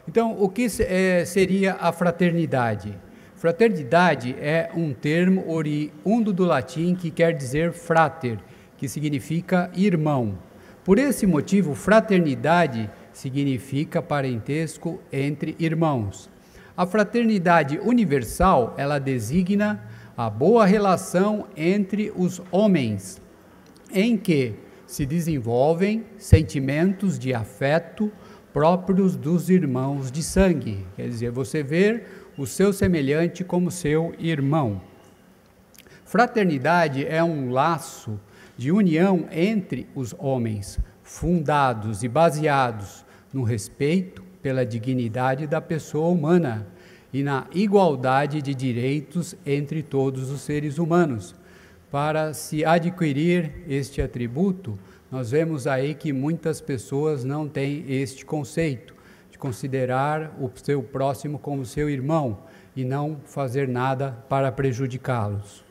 Então, o que seria a fraternidade? Fraternidade é um termo oriundo do latim que quer dizer frater, que significa irmão. Por esse motivo, fraternidade significa parentesco entre irmãos. A fraternidade universal, ela designa a boa relação entre os homens, em que se desenvolvem sentimentos de afeto próprios dos irmãos de sangue. Quer dizer, você ver o seu semelhante como seu irmão. Fraternidade é um laço de união entre os homens, fundados e baseados no respeito pela dignidade da pessoa humana e na igualdade de direitos entre todos os seres humanos. Para se adquirir este atributo, nós vemos aí que muitas pessoas não têm este conceito de considerar o seu próximo como seu irmão e não fazer nada para prejudicá-los.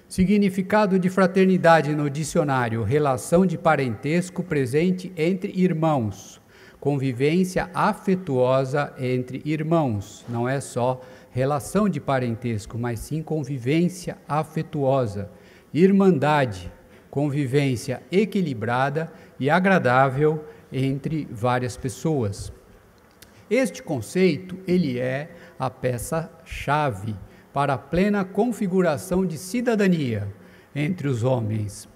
Significado de fraternidade no dicionário: relação de parentesco presente entre irmãos, convivência afetuosa entre irmãos. Não é só relação de parentesco, mas sim convivência afetuosa. Irmandade, convivência equilibrada e agradável entre várias pessoas. Este conceito, ele é a peça-chave para a plena configuração de cidadania entre os homens,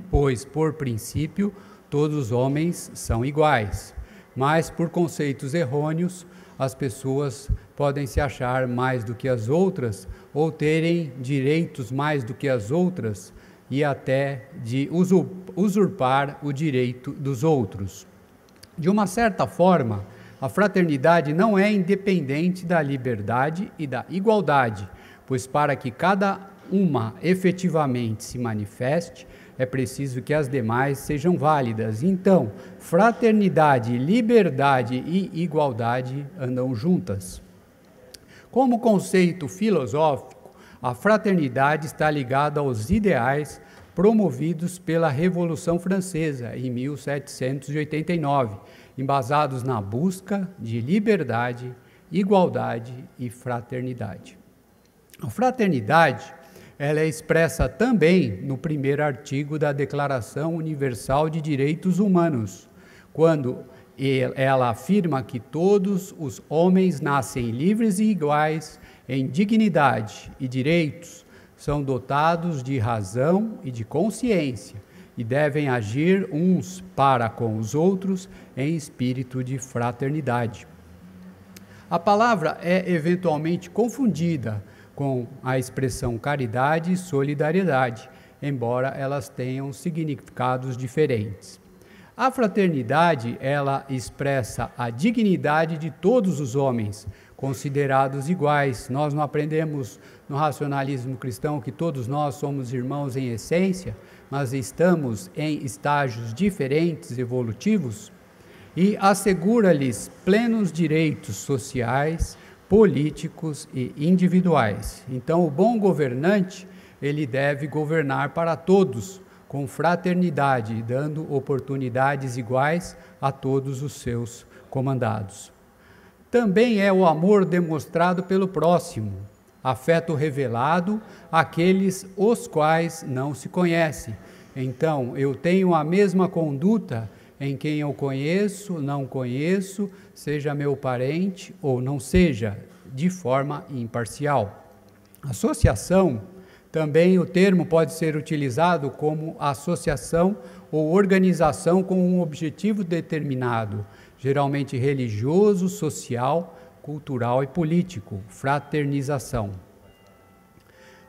pois, por princípio, todos os homens são iguais, mas por conceitos errôneos, as pessoas podem se achar mais do que as outras ou terem direitos mais do que as outras e até de usurpar o direito dos outros. De uma certa forma, a fraternidade não é independente da liberdade e da igualdade, pois para que cada uma efetivamente se manifeste, é preciso que as demais sejam válidas. Então, fraternidade, liberdade e igualdade andam juntas. Como conceito filosófico, a fraternidade está ligada aos ideais promovidos pela Revolução Francesa em 1789, embasados na busca de liberdade, igualdade e fraternidade. A fraternidade, ela é expressa também no primeiro artigo da Declaração Universal de Direitos Humanos, quando ela afirma que todos os homens nascem livres e iguais em dignidade e direitos, são dotados de razão e de consciência e devem agir uns para com os outros em espírito de fraternidade. A palavra é eventualmente confundida com a expressão caridade e solidariedade, embora elas tenham significados diferentes. A fraternidade, ela expressa a dignidade de todos os homens, considerados iguais. Nós não aprendemos no racionalismo cristão que todos nós somos irmãos em essência, mas estamos em estágios diferentes evolutivos, e assegura-lhes plenos direitos sociais, políticos e individuais. Então, o bom governante, ele deve governar para todos, com fraternidade, dando oportunidades iguais a todos os seus comandados. Também é o amor demonstrado pelo próximo, afeto revelado àqueles os quais não se conhecem. Então, eu tenho a mesma conduta em quem eu conheço, não conheço, seja meu parente ou não seja, de forma imparcial. Associação, também o termo pode ser utilizado como associação ou organização com um objetivo determinado, geralmente religioso, social, cultural e político, fraternização.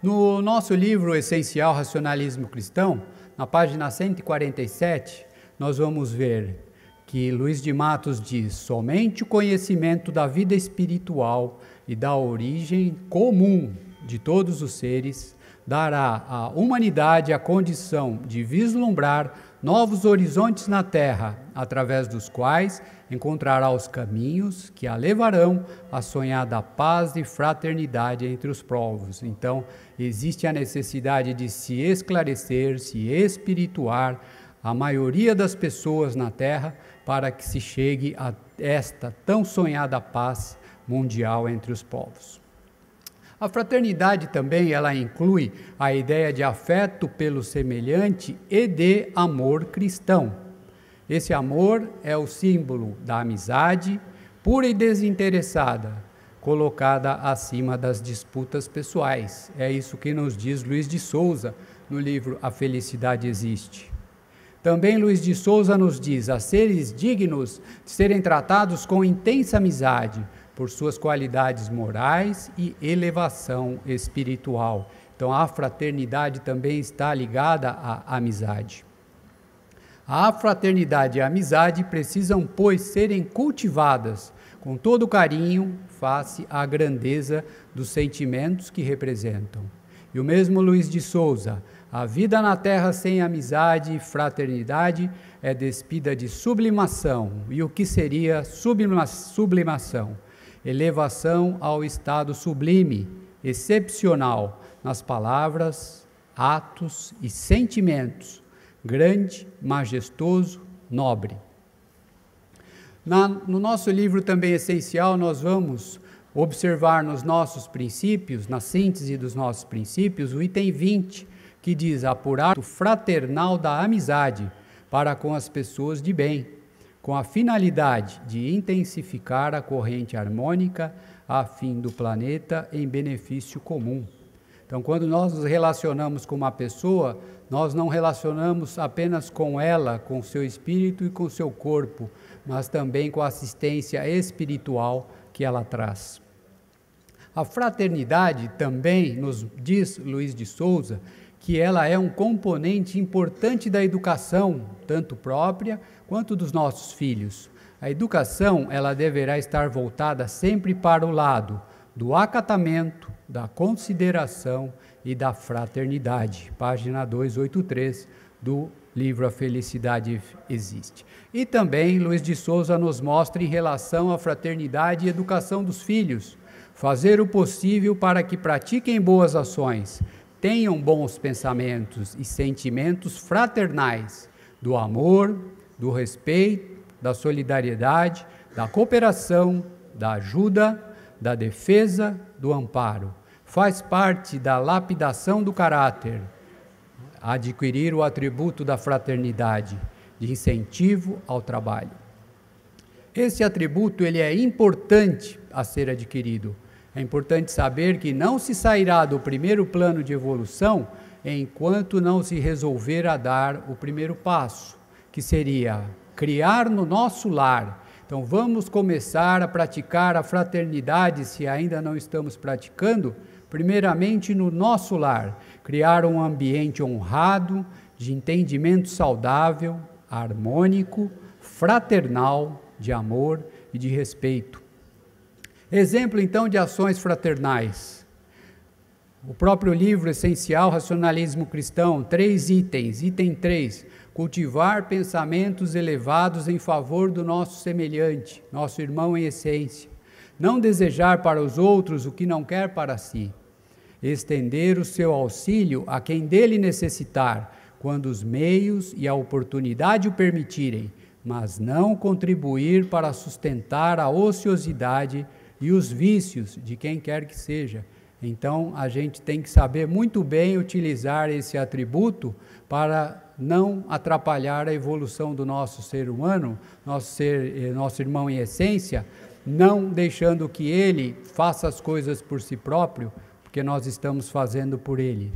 No nosso livro Essencial Racionalismo Cristão, na página 147, nós vamos ver que Luiz de Matos diz: somente o conhecimento da vida espiritual e da origem comum de todos os seres dará à humanidade a condição de vislumbrar novos horizontes na Terra, através dos quais encontrará os caminhos que a levarão à sonhada paz e fraternidade entre os povos. Então, existe a necessidade de se esclarecer, se espirituar a maioria das pessoas na Terra para que se chegue a esta tão sonhada paz mundial entre os povos. A fraternidade também, ela inclui a ideia de afeto pelo semelhante e de amor cristão. Esse amor é o símbolo da amizade pura e desinteressada, colocada acima das disputas pessoais. É isso que nos diz Luiz de Souza no livro A Felicidade Existe. Também Luiz de Souza nos diz a seres dignos de serem tratados com intensa amizade, por suas qualidades morais e elevação espiritual. Então, a fraternidade também está ligada à amizade. A fraternidade e a amizade precisam, pois, serem cultivadas com todo carinho face à grandeza dos sentimentos que representam. E o mesmo Luiz de Souza: a vida na terra sem amizade e fraternidade é despida de sublimação. E o que seria sublimação? Elevação ao estado sublime, excepcional, nas palavras, atos e sentimentos, grande, majestoso, nobre. No nosso livro também essencial, nós vamos observar nos nossos princípios, na síntese dos nossos princípios, o item 20, que diz: apurar o fraternal da amizade para com as pessoas de bem, com a finalidade de intensificar a corrente harmônica a fim do planeta em benefício comum. Então, quando nós nos relacionamos com uma pessoa, nós não relacionamos apenas com ela, com seu espírito e com seu corpo, mas também com a assistência espiritual que ela traz. A fraternidade também, nos diz Luiz de Souza, que ela é um componente importante da educação, tanto própria quanto dos nossos filhos. A educação, ela deverá estar voltada sempre para o lado do acatamento, da consideração e da fraternidade. Página 283 do livro A Felicidade Existe. E também Luiz de Souza nos mostra em relação à fraternidade e educação dos filhos, fazer o possível para que pratiquem boas ações, tenham bons pensamentos e sentimentos fraternais, do amor, do respeito, da solidariedade, da cooperação, da ajuda, da defesa, do amparo. Faz parte da lapidação do caráter, adquirir o atributo da fraternidade, de incentivo ao trabalho. Esse atributo, ele é importante a ser adquirido. É importante saber que não se sairá do primeiro plano de evolução enquanto não se resolver a dar o primeiro passo, que seria criar no nosso lar. Então vamos começar a praticar a fraternidade, se ainda não estamos praticando, primeiramente no nosso lar, criar um ambiente honrado, de entendimento saudável, harmônico, fraternal, de amor e de respeito. Exemplo, então, de ações fraternais. O próprio livro essencial, Racionalismo Cristão, 3 itens. Item 3, cultivar pensamentos elevados em favor do nosso semelhante, nosso irmão em essência. Não desejar para os outros o que não quer para si. Estender o seu auxílio a quem dele necessitar, quando os meios e a oportunidade o permitirem, mas não contribuir para sustentar a ociosidade e os vícios de quem quer que seja. Então, a gente tem que saber muito bem utilizar esse atributo para não atrapalhar a evolução do nosso ser humano, nosso irmão em essência, não deixando que ele faça as coisas por si próprio, porque nós estamos fazendo por ele.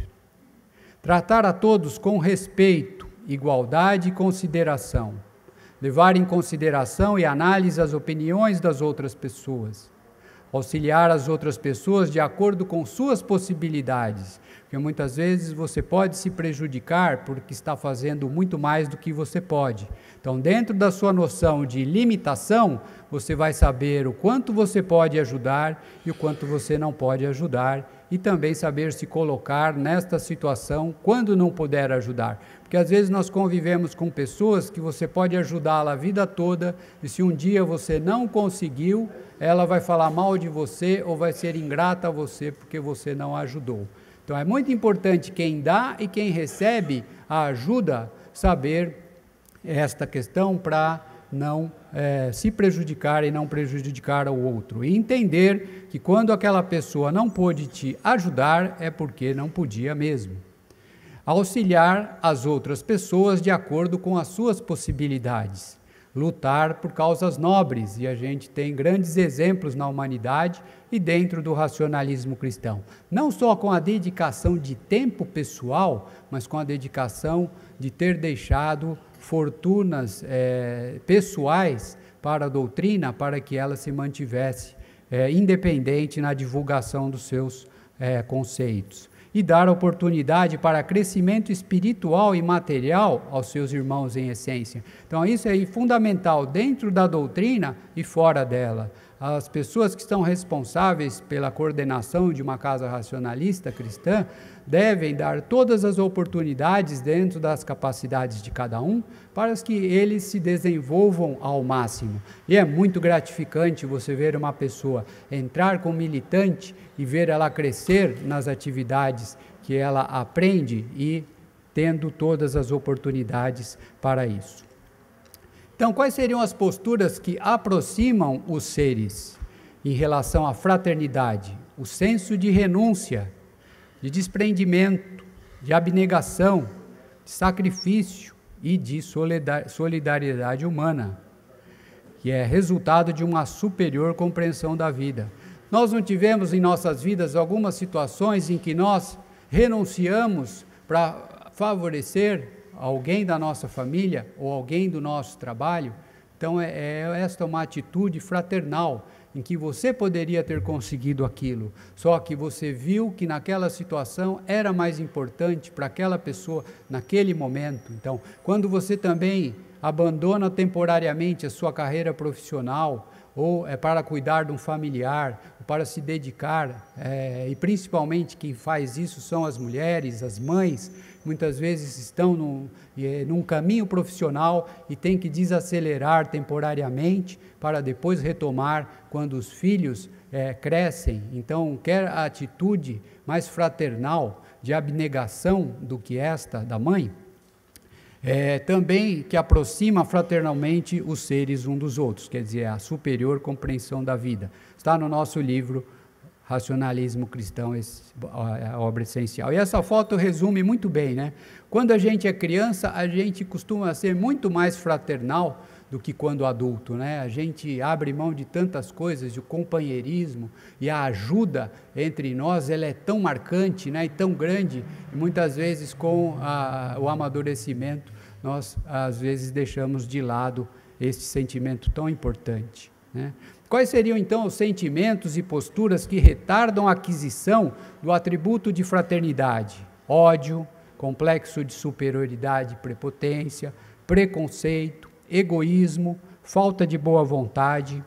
Tratar a todos com respeito, igualdade e consideração. Levar em consideração e análise as opiniões das outras pessoas. Auxiliar as outras pessoas de acordo com suas possibilidades, porque muitas vezes você pode se prejudicar porque está fazendo muito mais do que você pode. Então, dentro da sua noção de limitação, você vai saber o quanto você pode ajudar e o quanto você não pode ajudar, e também saber se colocar nesta situação quando não puder ajudar. Porque às vezes nós convivemos com pessoas que você pode ajudá-la a vida toda, e se um dia você não conseguiu, ela vai falar mal de você ou vai ser ingrata a você porque você não a ajudou. Então é muito importante quem dá e quem recebe a ajuda saber esta questão para não se prejudicar e não prejudicar ao outro. E entender que quando aquela pessoa não pôde te ajudar, é porque não podia mesmo. Auxiliar as outras pessoas de acordo com as suas possibilidades. Lutar por causas nobres, e a gente tem grandes exemplos na humanidade e dentro do racionalismo cristão. Não só com a dedicação de tempo pessoal, mas com a dedicação de ter deixado fortunas pessoais para a doutrina, para que ela se mantivesse independente na divulgação dos seus conceitos. E dar oportunidade para crescimento espiritual e material aos seus irmãos em essência. Então isso é fundamental dentro da doutrina e fora dela. As pessoas que estão responsáveis pela coordenação de uma casa racionalista cristã devem dar todas as oportunidades dentro das capacidades de cada um para que eles se desenvolvam ao máximo. E é muito gratificante você ver uma pessoa entrar como militante e ver ela crescer nas atividades que ela aprende e tendo todas as oportunidades para isso. Então, quais seriam as posturas que aproximam os seres em relação à fraternidade? O senso de renúncia, de desprendimento, de abnegação, de sacrifício e de solidariedade humana, que é resultado de uma superior compreensão da vida. Nós não tivemos em nossas vidas algumas situações em que nós renunciamos para favorecer alguém da nossa família ou alguém do nosso trabalho? Então esta é uma atitude fraternal, em que você poderia ter conseguido aquilo, só que você viu que naquela situação era mais importante para aquela pessoa naquele momento. Então, quando você também abandona temporariamente a sua carreira profissional, ou para cuidar de um familiar, ou para se dedicar, e principalmente quem faz isso são as mulheres, as mães, muitas vezes estão num caminho profissional e tem que desacelerar temporariamente para depois retomar quando os filhos crescem. Então, quer a atitude mais fraternal de abnegação do que esta da mãe, também que aproxima fraternalmente os seres um dos outros, quer dizer, a superior compreensão da vida. Está no nosso livro Racionalismo Cristão, a obra essencial. E essa foto resume muito bem, né? Quando a gente é criança, a gente costuma ser muito mais fraternal do que quando adulto, né? A gente abre mão de tantas coisas, de companheirismo, e a ajuda entre nós, ela é tão marcante, né? E tão grande, e muitas vezes com o amadurecimento, nós às vezes deixamos de lado esse sentimento tão importante, né? Quais seriam então os sentimentos e posturas que retardam a aquisição do atributo de fraternidade? Ódio, complexo de superioridade e prepotência, preconceito, egoísmo, falta de boa vontade,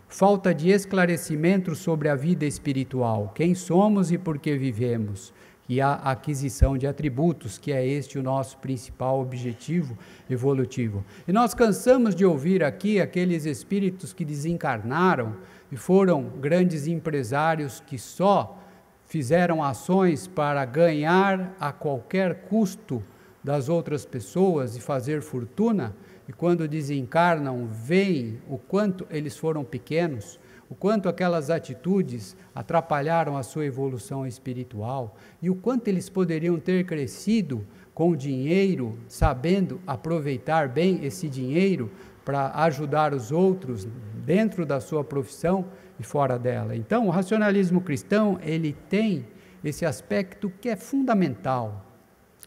falta de esclarecimento sobre a vida espiritual, quem somos e por que vivemos, e a aquisição de atributos, que é este o nosso principal objetivo evolutivo. E nós cansamos de ouvir aqui aqueles espíritos que desencarnaram e foram grandes empresários que só fizeram ações para ganhar a qualquer custo das outras pessoas e fazer fortuna, e quando desencarnam, veem o quanto eles foram pequenos, o quanto aquelas atitudes atrapalharam a sua evolução espiritual e o quanto eles poderiam ter crescido com dinheiro, sabendo aproveitar bem esse dinheiro para ajudar os outros dentro da sua profissão e fora dela. Então, o racionalismo cristão, ele tem esse aspecto que é fundamental.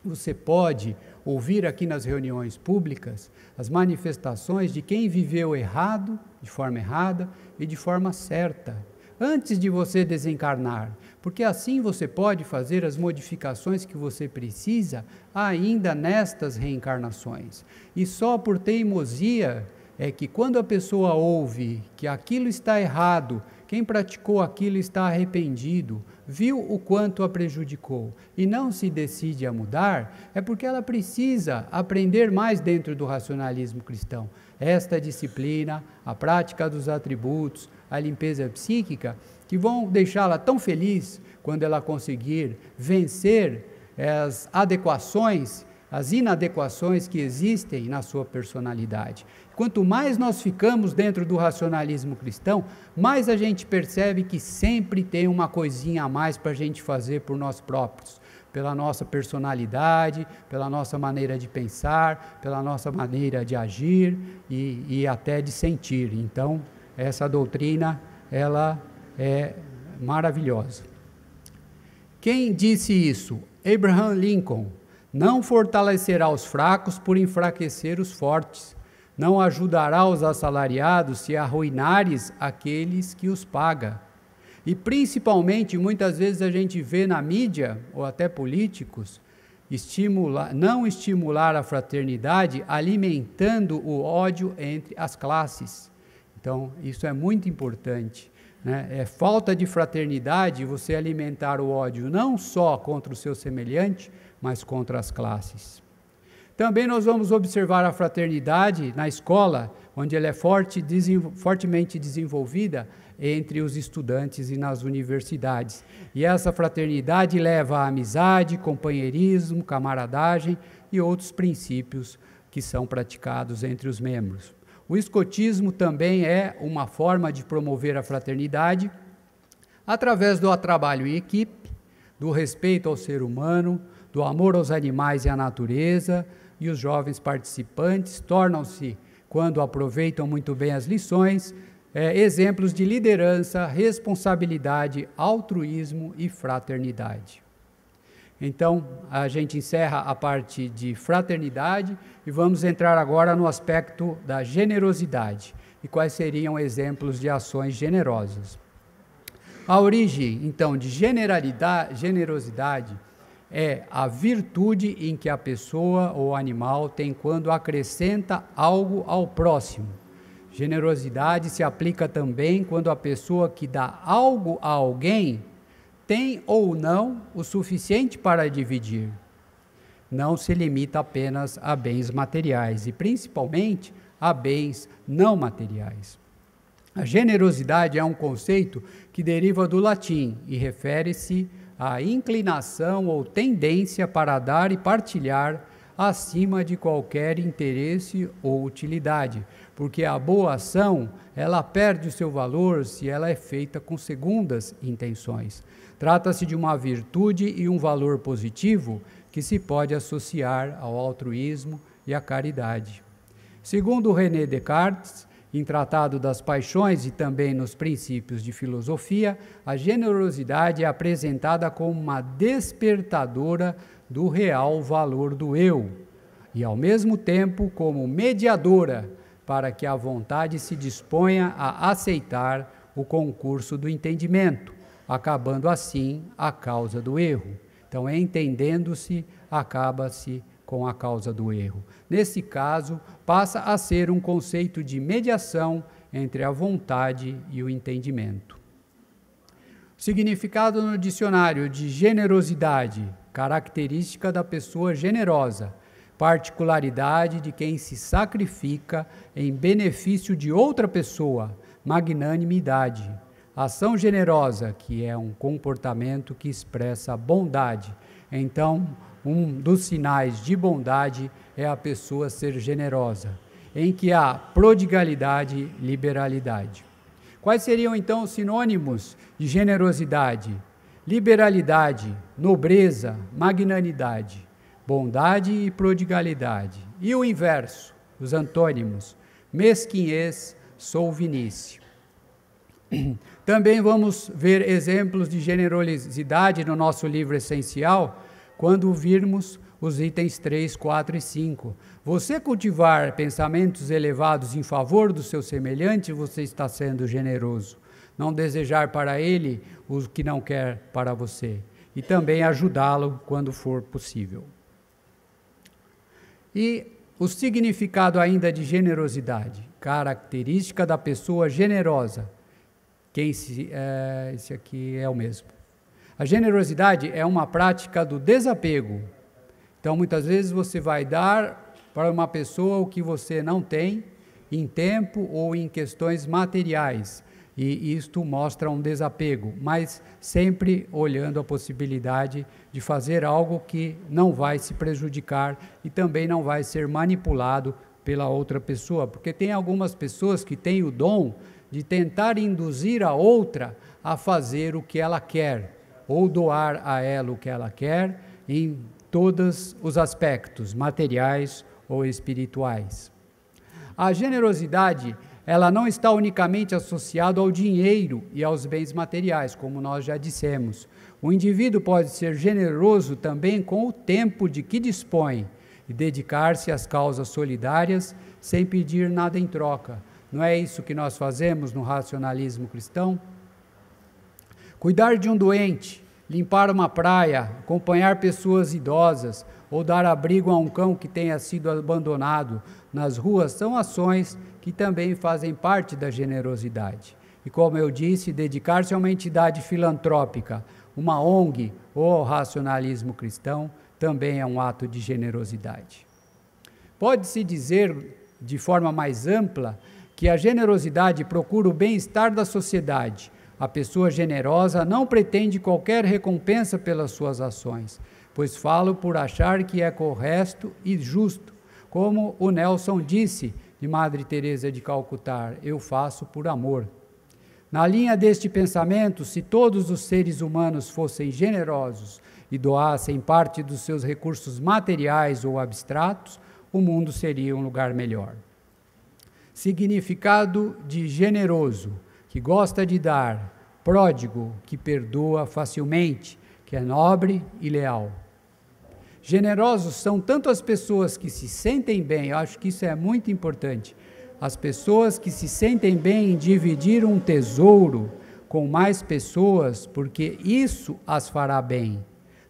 Você pode ouvir aqui nas reuniões públicas as manifestações de quem viveu errado, de forma errada e de forma certa, antes de você desencarnar, porque assim você pode fazer as modificações que você precisa ainda nestas reencarnações. E só por teimosia é que quando a pessoa ouve que aquilo está errado, quem praticou aquilo está arrependido, viu o quanto a prejudicou e não se decide a mudar, é porque ela precisa aprender mais dentro do racionalismo cristão. Esta disciplina, a prática dos atributos, a limpeza psíquica, que vão deixá-la tão feliz quando ela conseguir vencer as adequações as inadequações que existem na sua personalidade. Quanto mais nós ficamos dentro do racionalismo cristão, mais a gente percebe que sempre tem uma coisinha a mais para a gente fazer por nós próprios, pela nossa personalidade, pela nossa maneira de pensar, pela nossa maneira de agir e até de sentir. Então, essa doutrina, ela é maravilhosa. Quem disse isso? Abraham Lincoln. Não fortalecerá os fracos por enfraquecer os fortes. Não ajudará os assalariados se arruinares aqueles que os paga. E principalmente, muitas vezes a gente vê na mídia, ou até políticos, não estimular a fraternidade, alimentando o ódio entre as classes. Então, isso é muito importante, né? É falta de fraternidade você alimentar o ódio não só contra o seu semelhante, mas contra as classes. Também nós vamos observar a fraternidade na escola, onde ela é fortemente desenvolvida entre os estudantes e nas universidades. E essa fraternidade leva a amizade, companheirismo, camaradagem e outros princípios que são praticados entre os membros. O escotismo também é uma forma de promover a fraternidade através do trabalho em equipe, do respeito ao ser humano, do amor aos animais e à natureza, e os jovens participantes tornam-se, quando aproveitam muito bem as lições, exemplos de liderança, responsabilidade, altruísmo e fraternidade. Então, a gente encerra a parte de fraternidade e vamos entrar agora no aspecto da generosidade. E quais seriam exemplos de ações generosas? A origem, então, de generosidade é a virtude em que a pessoa ou animal tem quando acrescenta algo ao próximo. Generosidade se aplica também quando a pessoa que dá algo a alguém tem ou não o suficiente para dividir. Não se limita apenas a bens materiais e principalmente a bens não materiais. A generosidade é um conceito que deriva do latim e refere-se à inclinação ou tendência para dar e partilhar acima de qualquer interesse ou utilidade, porque a boa ação, ela perde o seu valor se ela é feita com segundas intenções. Trata-se de uma virtude e um valor positivo que se pode associar ao altruísmo e à caridade. Segundo René Descartes, em Tratado das Paixões e também nos Princípios de Filosofia, a generosidade é apresentada como uma despertadora do real valor do eu e, ao mesmo tempo, como mediadora para que a vontade se disponha a aceitar o concurso do entendimento, acabando assim a causa do erro. Então, entendendo-se, acaba-se com a causa do erro. Nesse caso, passa a ser um conceito de mediação entre a vontade e o entendimento. Significado no dicionário de generosidade: característica da pessoa generosa, particularidade de quem se sacrifica em benefício de outra pessoa, magnanimidade. Ação generosa, que é um comportamento que expressa bondade. Então, um dos sinais de bondade é a pessoa ser generosa, em que há prodigalidade e liberalidade. Quais seriam, então, os sinônimos de generosidade? Liberalidade, nobreza, magnanimidade, bondade e prodigalidade. E o inverso, os antônimos, mesquinhez, solvinice. Também vamos ver exemplos de generosidade no nosso livro essencial, quando virmos os itens 3, 4 e 5. Você cultivar pensamentos elevados em favor do seu semelhante, você está sendo generoso. Não desejar para ele o que não quer para você. E também ajudá-lo quando for possível. E o significado ainda de generosidade, característica da pessoa generosa. Esse aqui é o mesmo. A generosidade é uma prática do desapego. Então, muitas vezes você vai dar para uma pessoa o que você não tem, em tempo ou em questões materiais. e isto mostra um desapego, mas sempre olhando a possibilidade de fazer algo que não vai se prejudicar e também não vai ser manipulado pela outra pessoa, porque tem algumas pessoas que têm o dom de tentar induzir a outra a fazer o que ela quer, ou doar a ela o que ela quer, em todos os aspectos, materiais ou espirituais. A generosidade, ela não está unicamente associada ao dinheiro e aos bens materiais, como nós já dissemos. O indivíduo pode ser generoso também com o tempo de que dispõe e dedicar-se às causas solidárias sem pedir nada em troca. Não é isso que nós fazemos no racionalismo cristão? Cuidar de um doente, limpar uma praia, acompanhar pessoas idosas ou dar abrigo a um cão que tenha sido abandonado nas ruas são ações que também fazem parte da generosidade. E como eu disse, dedicar-se a uma entidade filantrópica, uma ONG ou ao racionalismo cristão também é um ato de generosidade. Pode-se dizer de forma mais ampla que a generosidade procura o bem-estar da sociedade. A pessoa generosa não pretende qualquer recompensa pelas suas ações, pois falo por achar que é correto e justo. Como o Nelson disse de Madre Teresa de Calcutá, eu faço por amor. Na linha deste pensamento, se todos os seres humanos fossem generosos e doassem parte dos seus recursos materiais ou abstratos, o mundo seria um lugar melhor. Significado de generoso, que gosta de dar, pródigo, que perdoa facilmente, que é nobre e leal. Generosos são tanto as pessoas que se sentem bem, eu acho que isso é muito importante, as pessoas que se sentem bem em dividir um tesouro com mais pessoas, porque isso as fará bem,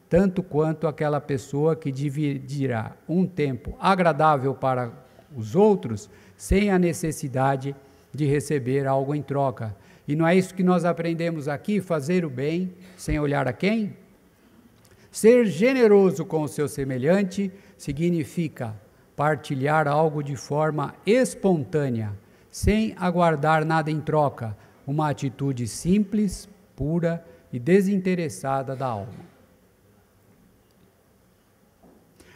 tanto quanto aquela pessoa que dividirá um tempo agradável para os outros, sem a necessidade de receber algo em troca. E não é isso que nós aprendemos aqui, fazer o bem sem olhar a quem? Ser generoso com o seu semelhante significa partilhar algo de forma espontânea, sem aguardar nada em troca, uma atitude simples, pura e desinteressada da alma.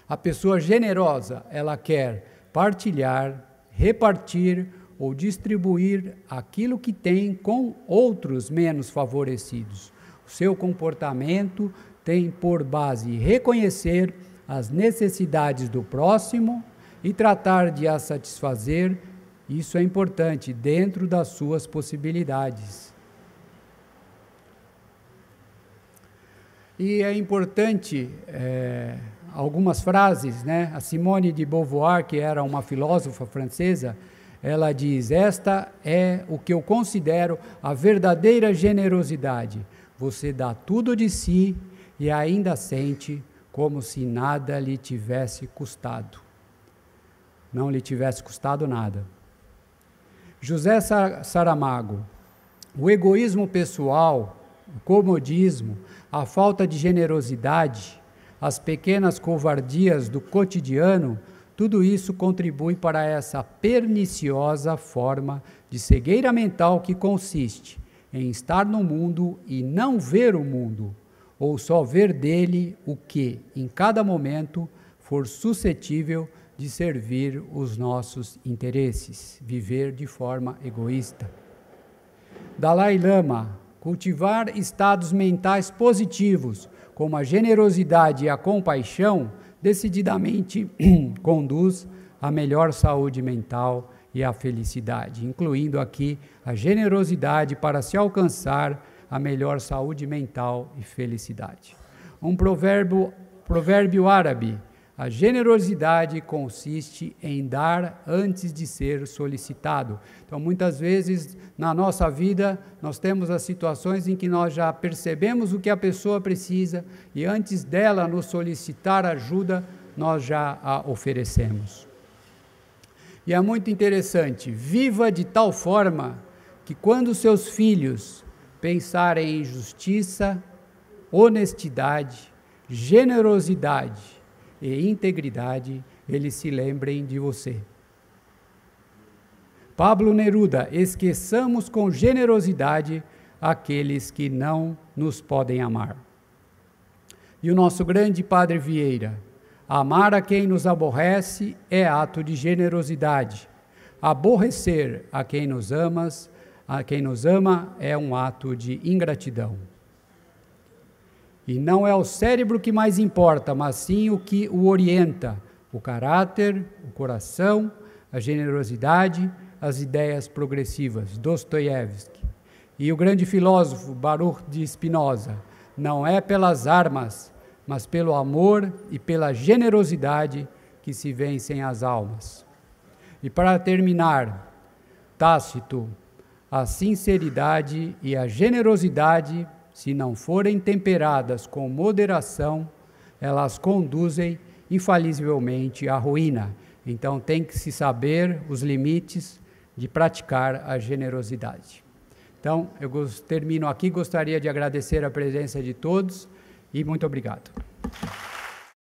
A pessoa generosa, ela quer partilhar, repartir ou distribuir aquilo que tem com outros menos favorecidos. O seu comportamento tem por base reconhecer as necessidades do próximo e tratar de as satisfazer. Isso é importante, dentro das suas possibilidades. E é importante algumas frases, né? A Simone de Beauvoir, que era uma filósofa francesa, ela diz: esta é o que eu considero a verdadeira generosidade. Você dá tudo de si e ainda sente como se nada lhe tivesse custado. Não lhe tivesse custado nada. José Saramago: o egoísmo pessoal, o comodismo, a falta de generosidade, as pequenas covardias do cotidiano, tudo isso contribui para essa perniciosa forma de cegueira mental que consiste em estar no mundo e não ver o mundo, ou só ver dele o que, em cada momento, for suscetível de servir os nossos interesses, viver de forma egoísta. Dalai Lama: cultivar estados mentais positivos, como a generosidade e a compaixão, decididamente conduz à melhor saúde mental e à felicidade, incluindo aqui a generosidade para se alcançar a melhor saúde mental e felicidade. Um provérbio árabe: a generosidade consiste em dar antes de ser solicitado. Então, muitas vezes, na nossa vida, nós temos as situações em que nós já percebemos o que a pessoa precisa e antes dela nos solicitar ajuda, nós já a oferecemos. E é muito interessante, viva de tal forma que quando seus filhos pensarem em justiça, honestidade, generosidade e integridade, eles se lembrem de você. Pablo Neruda, esqueçamos com generosidade aqueles que não nos podem amar. E o nosso grande Padre Vieira, amar a quem nos aborrece é ato de generosidade. Aborrecer a quem nos ama é um ato de ingratidão. E não é o cérebro que mais importa, mas sim o que o orienta, o caráter, o coração, a generosidade, as ideias progressivas, Dostoiévski. E o grande filósofo Baruch de Spinoza, não é pelas armas, mas pelo amor e pela generosidade que se vencem as almas. E para terminar, Tácito, a sinceridade e a generosidade, se não forem temperadas com moderação, elas conduzem infalivelmente à ruína. Então tem que se saber os limites de praticar a generosidade. Então, eu termino aqui, gostaria de agradecer a presença de todos e muito obrigado.